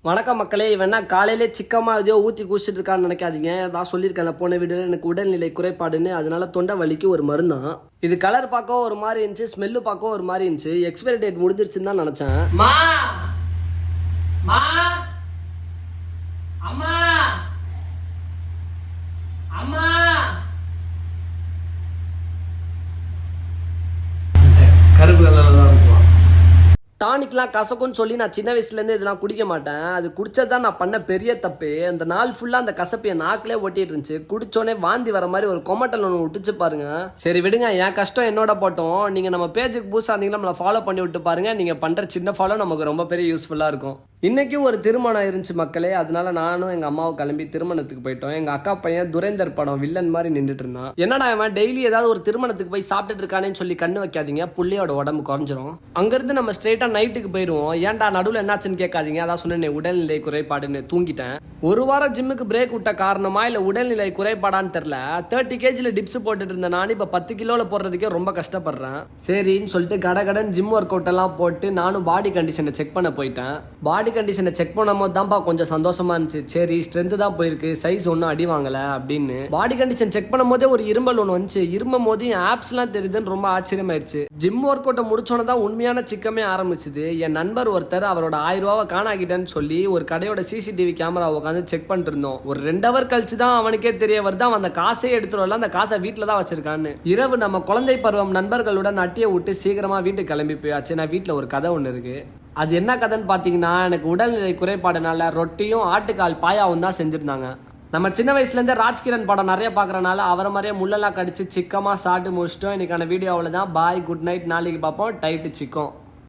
வணக்கம் மக்களே. வேணா காலையிலே சிக்கமாக எதையோ ஊற்றி குடிச்சிட்டு இருக்கான்னு நினைக்காதீங்க. நான் சொல்லியிருக்கேன் போன வீடியோவில் எனக்கு உடல்நிலை குறைபாடுன்னு, அதனால தொண்டை வலிக்கு ஒரு மருந்தான் இது. கலர் பார்க்கவும் ஒரு மாதிரி இருந்துச்சு, ஸ்மெல்லு பார்க்கவும் ஒரு மாதிரி இருந்துச்சு. எக்ஸ்பைரி டேட் முடிஞ்சிருச்சுன்னு தான் நினச்சேன். கருப்பு கலர்ல தான் இருக்கும். டானிக்லாம் கசக்கும்னு சொல்லி நான் சின்ன வயசுலேருந்து இதெல்லாம் குடிக்க மாட்டேன். அது குடிச்சதான் நான் பண்ண பெரிய தப்பு. அந்த நாள் ஃபுல்லாக அந்த கசப்பையை நாக்கிலே ஒட்டிட்டு இருந்துச்சு. குடிச்சோடனே வாந்தி வர மாதிரி ஒரு கொமட்டல் ஒன்று விட்டுச்சு பாருங்க. சரி விடுங்க, என் கஷ்டம் என்னோட போட்டோம். நீங்கள் நம்ம பேஜுக்கு புதுசாக இருந்தீங்கன்னா நம்மளை ஃபாலோ பண்ணி விட்டு பாருங்க. நீங்கள் பண்ணுற சின்ன ஃபாலோ நமக்கு ரொம்ப பெரிய யூஸ்ஃபுல்லாக இருக்கும். இன்றைக்கும் ஒரு திருமணம் இருந்துச்சு மக்களே. அதனால நானும் எங்கள் அம்மாவும் கிளம்பி திருமணத்துக்கு போயிட்டோம். எங்கள் அக்கா பையன் துரைந்தர் படம் வில்லன் மாதிரி நின்றுட்டு இருந்தான். என்னடா அவன் டெய்லி ஏதாவது ஒரு திருமணத்துக்கு போய் சாப்பிட்டுட்டு இருக்கானேன்னு சொல்லி கண்ணு வைக்காதீங்க, புள்ளையோட உடம்பு குறைஞ்சிரும். அங்கேருந்து நம்ம ஸ்ட்ரெயிட்டாக நைட்டுக்கு போயிடுவோம். ஏன்டா நடுவில் என்னாச்சுன்னு கேட்காதீங்க. அதான் சொன்னேன் உடல்நிலை குறைபாடுன்னு. தூங்கிட்டேன். ஒரு வாரம் ஜிம்முக்கு பிரேக் விட்ட காரணமா இல்லை உடல்நிலை குறைபாடான்னு தெரில. 30 kg டிப்ஸ் போட்டுட்டு இருந்தேன் நான். இப்போ 10 கிலோவில் போடுறதுக்கே ரொம்ப கஷ்டப்படுறேன். சரின்னு சொல்லிட்டு கடன் ஜிம் ஒர்க் அவுட் எல்லாம் போட்டு நானும் பாடி கண்டிஷனை செக் பண்ண போயிட்டேன். பாடி கண்டிஷனை செக் பண்ணும் போது தான்ப்பா கொஞ்சம் சந்தோஷமா இருந்துச்சு. சரி ஸ்ட்ரென்த் தான் போயிருக்கு, சைஸ் ஒன்றும் அடி வாங்கல அப்படின்னு. பாடி கண்டிஷன் செக் பண்ணும் போதே ஒரு இரும்பல் ஒன்று வந்துச்சு. இரும்பும் போது என் ஆப்ஸ்லாம் தெரியுதுன்னு ரொம்ப ஆச்சரியமாயிருச்சு. ஜிம் ஒர்க் அவுட்டை முடிச்சோன்னு தான் உண்மையான சிக்கமே ஆரம்பிச்சுது. என் நண்பர் ஒருத்தர் அவரோட 1000 ரூபாவை காணாக்கிட்டேன்னு சொல்லி ஒரு கடையோட சிசிடிவி கேமரா உட்காந்து செக் பண்ணிட்டு இருந்தோம். ஒரு 2 hour கழிச்சு தான் அவனுக்கே தெரிய வருது அவன் அந்த காசே எடுத்துட்டு வரல, அந்த காசை வீட்டில் தான் வச்சிருக்கான்னு. இரவு நம்ம குழந்தை பருவம் நண்பர்களுடன் அட்டியை விட்டு சீக்கிரமா வீட்டுக்கு கிளம்பி போயாச்சு. நான் வீட்டில் ஒரு கதை ஒன்று இருக்கு. அது என்ன கதைன்னு பார்த்தீங்கன்னா, எனக்கு உடல்நிலை குறைபாடுனால ரொட்டியும் ஆட்டுக்கால் பாயாவும் தான் செஞ்சுருந்தாங்க. நம்ம சின்ன வயசுலேருந்தே ராஜ்கிரண் படம் நிறைய பார்க்குறனால அவரை மாதிரியே முள்ளெல்லாம் கடிச்சு சிக்கமாக சாப்பிட்டு முடிச்சிட்டோம். இன்னைக்கான வீடியோ அவ்வளோதான். பாய், குட் நைட். நாளைக்கு பார்ப்போம். டைட்டு சிக்கம்.